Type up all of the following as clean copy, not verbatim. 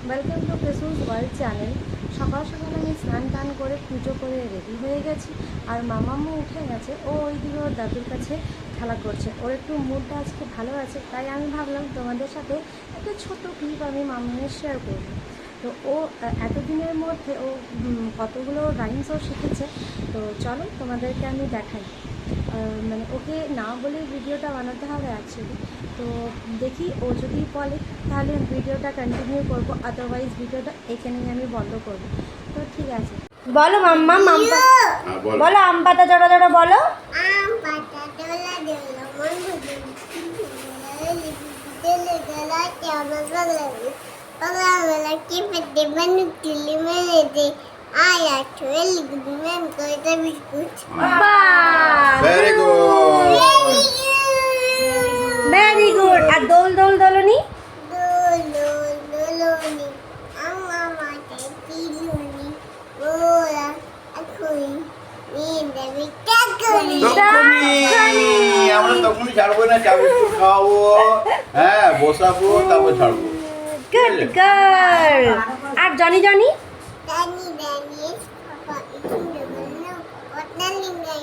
Welcome to ক্রিসুস world channel. সকাল সকাল আমি স্নান টান করে পুজো করে রেডি হয়ে গেছি, আর মামাম্মু উঠে গেছে। ও ওইদিকে ওর দাদুর কাছে খেলা করছে। ওর একটু মুডটা আজকে ভালো আছে, তাই আমি ভাবলাম তোমাদের সাথে একটা ছোট ক্লিপ আমি মামামের শেয়ার করব। তো ও এতদিনের মধ্যে ও কতগুলো রাইমসও শিখেছে। তো চলো তোমাদেরকে আমি দেখাই। মানে ওকে না বলে ভিডিওটা বানাতে হবে অ্যাকচুয়ালি। তো দেখি ও যদি বলে তাহলে ভিডিওটা কন্টিনিউ করব, আদারওয়াইজ ভিডিওটা এখানেই আমি বন্ধ করব। তো ঠিক আছে, বলো মাম্মা। মাম্মা বলো, আম পাতা জড়া জড়া বলো। আম পাতা ডোলা ডোলা মন বুঝি पगला वाला के पत्ते बन किले में दे आया ठोल गुदमें कोई तो biscuit very good very good. আর দোল দোল দোলনি dol dol doloni amma mate piloni bola akoi ni devi takoni আমরা তখনই ছাড়বো না, চা বিস্কুট খাওয়াবো, হ্যাঁ বসাবো, তারপর ছাড়বো। Good girl. আর Johnny Johnny dani dani papa itu no what nani nai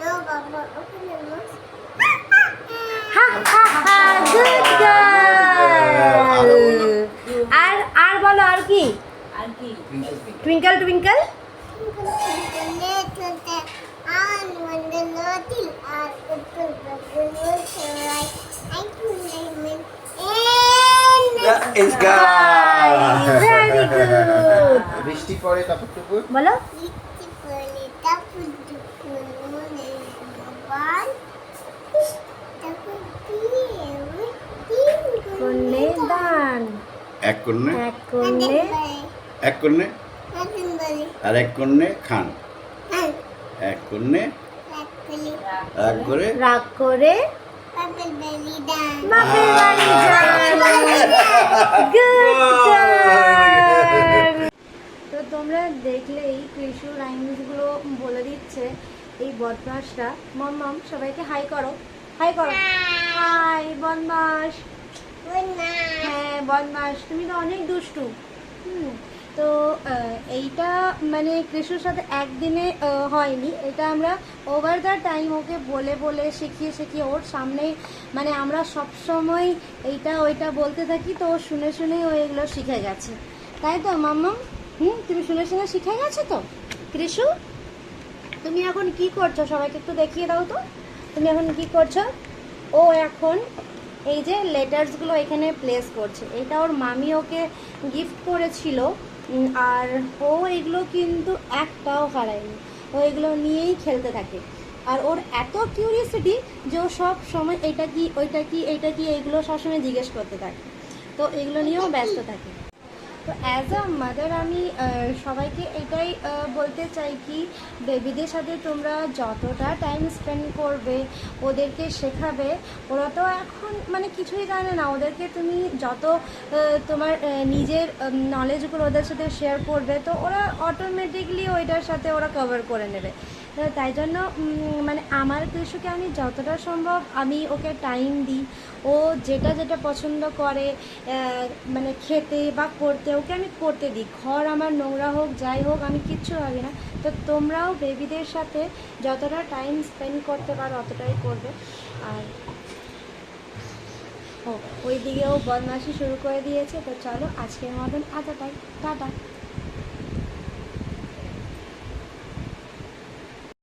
no papa open the nose হা হা হা গুড গার্ল। আর আর বলো আর কি টুইঙ্কল টুইঙ্কল ভেরি গুড। বৃষ্টি পড়ে তারপর টুকু বলো কন্যে দান, এক কন্যে এক কন্যে এক কন্যে আর এক কন্যে খান, এক কন্যে রাগ করে রাগ করে বাপের বাড়ি যান। Good girl. তো তোমরা দেখলেই কৃষু রাইমসগুলো বলে দিচ্ছে এই বদমাসটা। মাম্মাম সবাইকে হাই করো, হাই করো, হাই বদমাস। হ্যাঁ বদমাস, তুমি তো অনেক দুষ্টু। তো এইটা মানে কৃষুর সাথে একদিনে হয়নি, এটা আমরা ওভার দ্য টাইম ওকে বলে বলে শিখিয়ে শিখিয়ে ওর সামনে মানে আমরা সব সময় এইটা ওইটা বলতে থাকি, তো ও শুনে শুনেই ও এগুলো শিখে গেছে, তাই তো মাম্মা? তুমি শুনে শুনে শিখে গেছো তো কৃষু? তুমি এখন কি করছো সবাইকে একটু দেখিয়ে দাও তো, তুমি এখন কি করছো? ও এখন এই যে লেটার্সগুলো এখানে প্লেস করছে, এটা ওর মামি ওকে গিফট করেছিল। আর ও এগুলো কিন্তু একটাও হারায়নি, ও এগুলো নিয়েই খেলতে থাকে। আর ওর এত কিউরিয়াসিটি যে ও সব সময় এটা কি ওইটা কি এইটা কি এইগুলো সবসময় জিজ্ঞেস করতে থাকে, তো এগুলো নিয়েও ব্যস্ত থাকে। তো অ্যাজ আ মাদার আমি সবাইকে এটাই বলতে চাই কি বেবিদের সাথে তোমরা যতটা টাইম স্পেন্ড করবে, ওদেরকে শেখাবে, ওরা তো এখন মানে কিছুই জানে না, ওদেরকে তুমি যত তোমার নিজের নলেজগুলো ওদের সাথে শেয়ার করবে, তো ওরা অটোমেটিকলি ওইটার সাথে ওরা কভার করে নেবে। তো তাই জন্য মানে আমার কৃষকে আমি যতটা সম্ভব আমি ওকে টাইম দিই, ও যেটা যেটা পছন্দ করে মানে খেতে বা করতে ওকে আমি করতে দিই। ঘর আমার নোংরা হোক যাই হোক আমি কিচ্ছু ভাবি না। তো তোমরাও বেবিদের সাথে যতটা টাইম স্পেন্ড করতে পারো অতটাই করবে। আর ওই দিকেও বদমাশি শুরু করে দিয়েছে। তো চলো আজকের মতন এতটাই, টাটা।